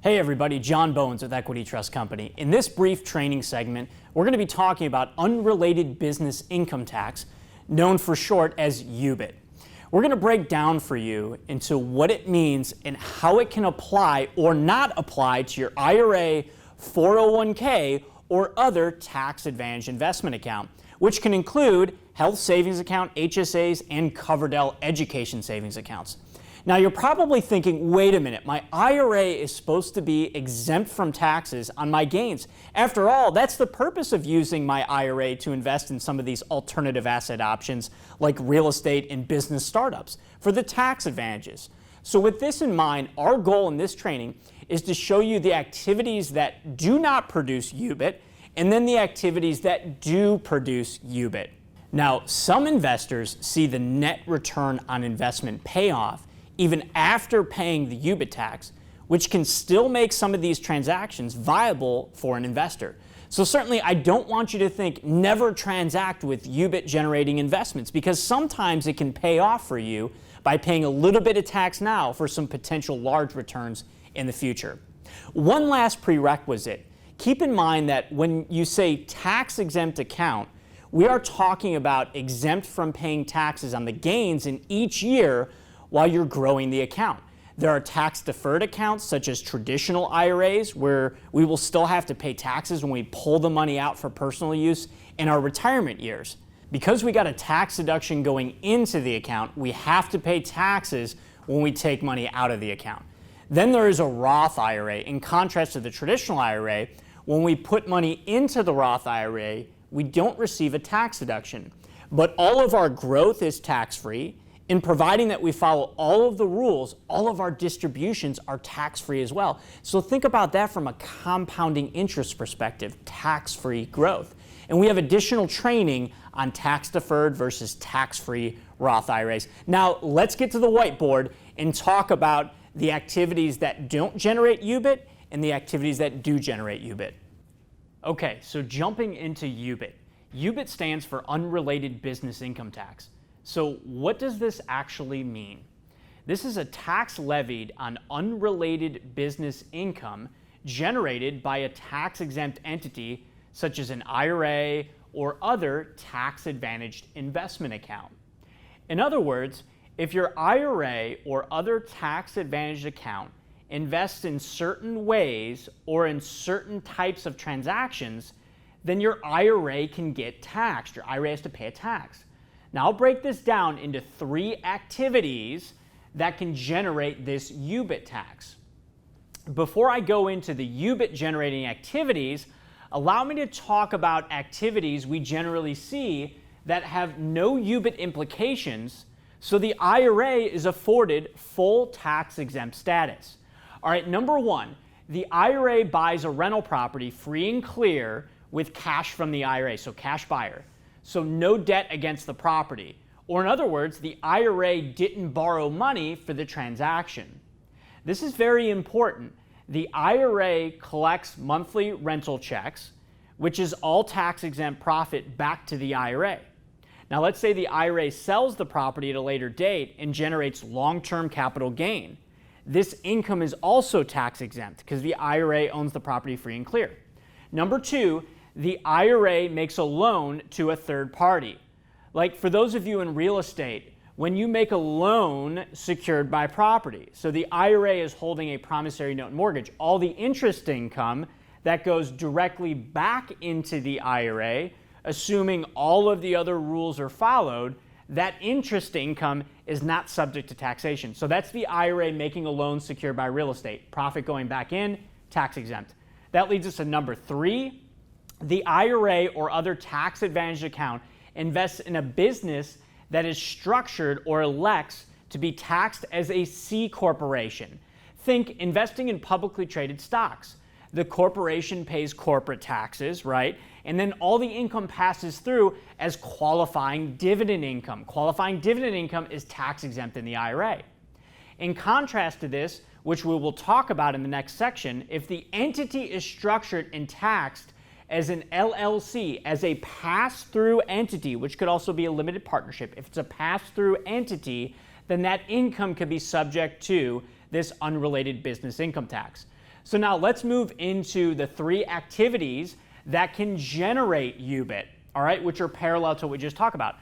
Hey everybody, John Bowens with Equity Trust Company. In this brief training segment, we're going to be talking about unrelated business income tax, known for short as UBIT. We're going to break down for you into what it means and how it can apply or not apply to your IRA, 401k, or other tax-advantaged investment account, which can include health savings account, HSAs, and Coverdell education savings accounts. Now you're probably thinking, wait a minute, my IRA is supposed to be exempt from taxes on my gains. After all, that's the purpose of using my IRA to invest in some of these alternative asset options like real estate and business startups for the tax advantages. So with this in mind, our goal in this training is to show you the activities that do not produce UBIT and then the activities that do produce UBIT. Now, some investors see the net return on investment payoff even after paying the UBIT tax, which can still make some of these transactions viable for an investor. So certainly I don't want you to think never transact with UBIT generating investments, because sometimes it can pay off for you by paying a little bit of tax now for some potential large returns in the future. One last prerequisite, keep in mind that when you say tax-exempt account, we are talking about exempt from paying taxes on the gains in each year while you're growing the account. There are tax-deferred accounts such as traditional IRAs where we will still have to pay taxes when we pull the money out for personal use in our retirement years. Because we got a tax deduction going into the account, we have to pay taxes when we take money out of the account. Then there is a Roth IRA. In contrast to the traditional IRA, when we put money into the Roth IRA, we don't receive a tax deduction. But all of our growth is tax-free. In providing that we follow all of the rules, all of our distributions are tax-free as well. So think about that from a compounding interest perspective, tax-free growth. And we have additional training on tax-deferred versus tax-free Roth IRAs. Now let's get to the whiteboard and talk about the activities that don't generate UBIT and the activities that do generate UBIT. Okay, so jumping into UBIT. UBIT stands for Unrelated Business Income Tax. So what does this actually mean? This is a tax levied on unrelated business income generated by a tax-exempt entity such as an IRA or other tax-advantaged investment account. In other words, if your IRA or other tax-advantaged account invests in certain ways or in certain types of transactions, then your IRA can get taxed. Your IRA has to pay a tax. Now I'll break this down into 3 activities that can generate this UBIT tax. Before I go into the UBIT generating activities, allow me to talk about activities we generally see that have no UBIT implications, so the IRA is afforded full tax-exempt status. All right, number 1, the IRA buys a rental property free and clear with cash from the IRA, so cash buyer. So no debt against the property. Or in other words, the IRA didn't borrow money for the transaction. This is very important. The IRA collects monthly rental checks, which is all tax-exempt profit back to the IRA. Now let's say the IRA sells the property at a later date and generates long-term capital gain. This income is also tax-exempt because the IRA owns the property free and clear. Number 2, the IRA makes a loan to a third party. Like for those of you in real estate, when you make a loan secured by property, so the IRA is holding a promissory note mortgage, all the interest income that goes directly back into the IRA, assuming all of the other rules are followed, that interest income is not subject to taxation. So that's the IRA making a loan secured by real estate. Profit going back in, tax exempt. That leads us to number 3. The IRA or other tax-advantaged account invests in a business that is structured or elects to be taxed as a C corporation. Think investing in publicly traded stocks. The corporation pays corporate taxes, right? And then all the income passes through as qualifying dividend income. Qualifying dividend income is tax exempt in the IRA. In contrast to this, which we will talk about in the next section, if the entity is structured and taxed as an LLC, as a pass-through entity, which could also be a limited partnership, if it's a pass-through entity, then that income could be subject to this unrelated business income tax. So now let's move into the 3 activities that can generate UBIT, all right, which are parallel to what we just talked about.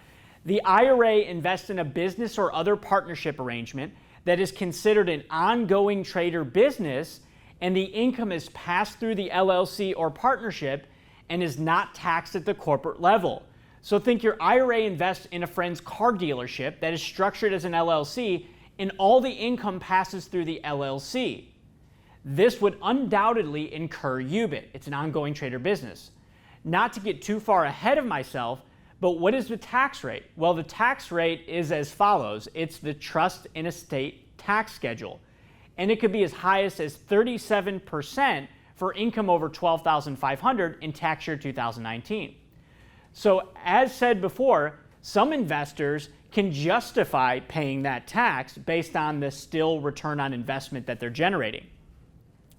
The IRA invests in a business or other partnership arrangement that is considered an ongoing trade or business, and the income is passed through the LLC or partnership and is not taxed at the corporate level. So think your IRA invests in a friend's car dealership that is structured as an LLC, and all the income passes through the LLC. This would undoubtedly incur UBIT. It's an ongoing trade or business. Not to get too far ahead of myself, but what is the tax rate? Well, the tax rate is as follows. It's the trust and estate tax schedule. And it could be as high as 37% for income over $12,500 in tax year 2019. So as said before, some investors can justify paying that tax based on the still return on investment that they're generating.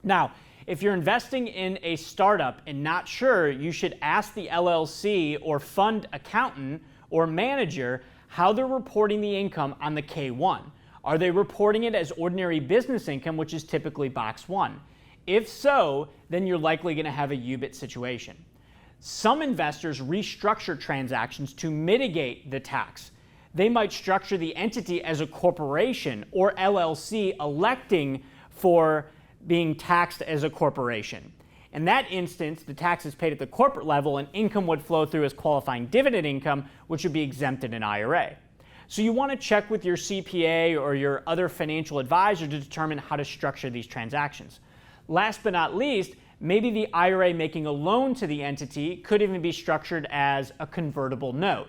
Now, if you're investing in a startup and not sure, you should ask the LLC or fund accountant or manager how they're reporting the income on the K-1. Are they reporting it as ordinary business income, which is typically box 1? If so, then you're likely going to have a UBIT situation. Some investors restructure transactions to mitigate the tax. They might structure the entity as a corporation or LLC, electing for being taxed as a corporation. In that instance, the tax is paid at the corporate level and income would flow through as qualifying dividend income, which would be exempted in IRA. So you want to check with your CPA or your other financial advisor to determine how to structure these transactions. Last but not least, maybe the IRA making a loan to the entity could even be structured as a convertible note.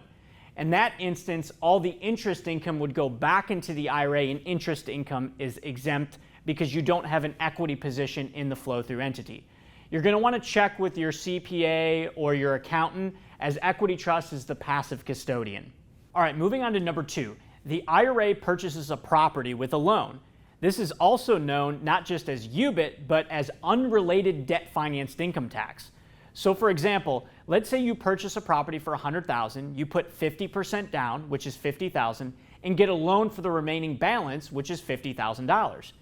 In that instance, all the interest income would go back into the IRA and interest income is exempt because you don't have an equity position in the flow-through entity. You're going to want to check with your CPA or your accountant, as equity trust is the passive custodian. All right, moving on to number 2. The IRA purchases a property with a loan. This is also known not just as UBIT, but as unrelated debt-financed income tax. So for example, let's say you purchase a property for $100,000, you put 50% down, which is $50,000, and get a loan for the remaining balance, which is $50,000.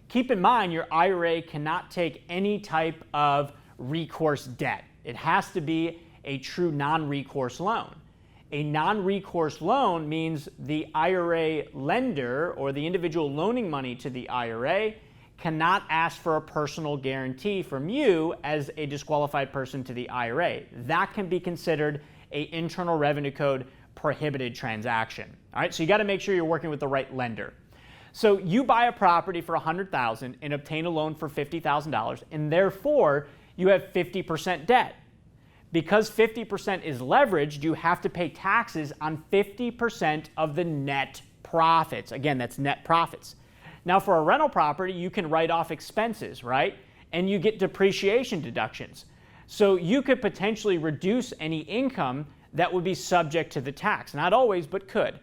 Keep in mind, your IRA cannot take any type of recourse debt. It has to be a true non-recourse loan. A non-recourse loan means the IRA lender or the individual loaning money to the IRA cannot ask for a personal guarantee from you as a disqualified person to the IRA. That can be considered an Internal Revenue Code prohibited transaction. All right, so you got to make sure you're working with the right lender. So you buy a property for $100,000 and obtain a loan for $50,000, and therefore you have 50% debt. Because 50% is leveraged, you have to pay taxes on 50% of the net profits. Again, that's net profits. Now for a rental property, you can write off expenses, right? And you get depreciation deductions. So you could potentially reduce any income that would be subject to the tax. Not always, but could.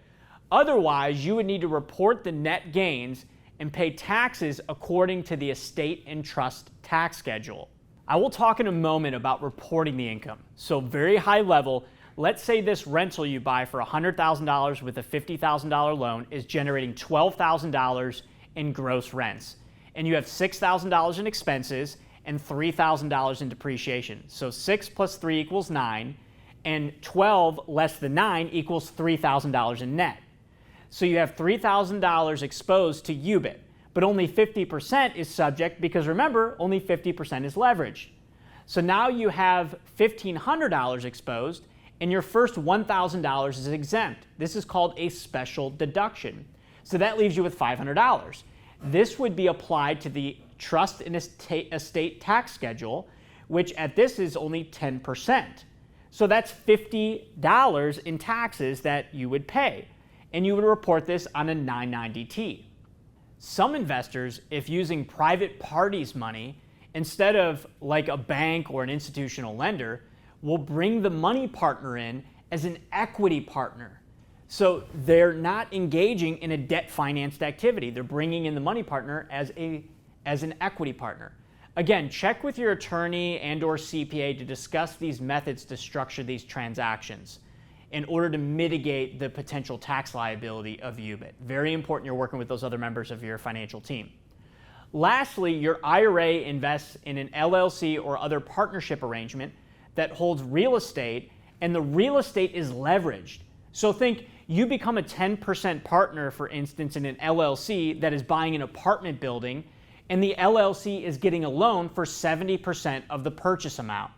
Otherwise, you would need to report the net gains and pay taxes according to the estate and trust tax schedule. I will talk in a moment about reporting the income. So very high level, let's say this rental you buy for $100,000 with a $50,000 loan is generating $12,000 in gross rents. And you have $6,000 in expenses and $3,000 in depreciation. So 6 plus 3 equals 9, and 12 less than 9 equals $3,000 in net. So you have $3,000 exposed to UBIT. But only 50% is subject because remember, only 50% is leveraged. So now you have $1,500 exposed and your first $1,000 is exempt. This is called a special deduction. So that leaves you with $500. This would be applied to the trust and estate tax schedule, which at this is only 10%. So that's $50 in taxes that you would pay. And you would report this on a 990T. Some investors, if using private parties' money, instead of like a bank or an institutional lender, will bring the money partner in as an equity partner. So they're not engaging in a debt-financed activity. They're bringing in the money partner as an equity partner. Again, check with your attorney and or CPA to discuss these methods to structure these transactions in order to mitigate the potential tax liability of UBIT. Very important you're working with those other members of your financial team. Lastly, your IRA invests in an LLC or other partnership arrangement that holds real estate, and the real estate is leveraged. So think you become a 10% partner, for instance, in an LLC that is buying an apartment building, and the LLC is getting a loan for 70% of the purchase amount.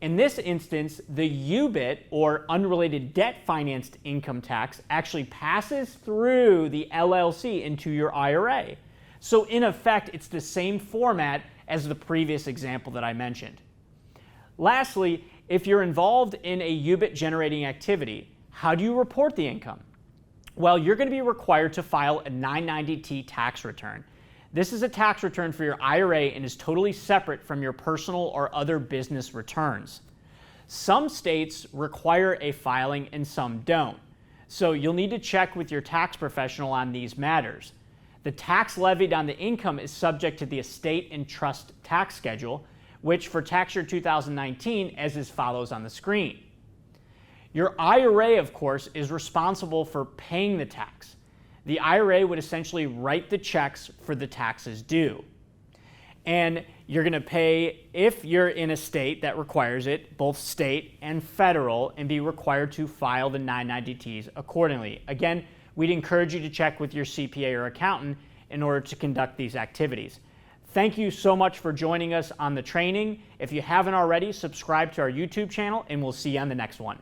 In this instance, the UBIT, or unrelated debt financed income tax, actually passes through the LLC into your IRA. So in effect, it's the same format as the previous example that I mentioned. Lastly, if you're involved in a UBIT generating activity, how do you report the income? Well, you're going to be required to file a 990T tax return. This is a tax return for your IRA and is totally separate from your personal or other business returns. Some states require a filing and some don't. So you'll need to check with your tax professional on these matters. The tax levied on the income is subject to the estate and trust tax schedule, which for tax year 2019 as follows on the screen. Your IRA, of course, is responsible for paying the tax. The IRA would essentially write the checks for the taxes due. And you're going to pay, if you're in a state that requires it, both state and federal, and be required to file the 990Ts accordingly. Again, we'd encourage you to check with your CPA or accountant in order to conduct these activities. Thank you so much for joining us on the training. If you haven't already, subscribe to our YouTube channel, and we'll see you on the next one.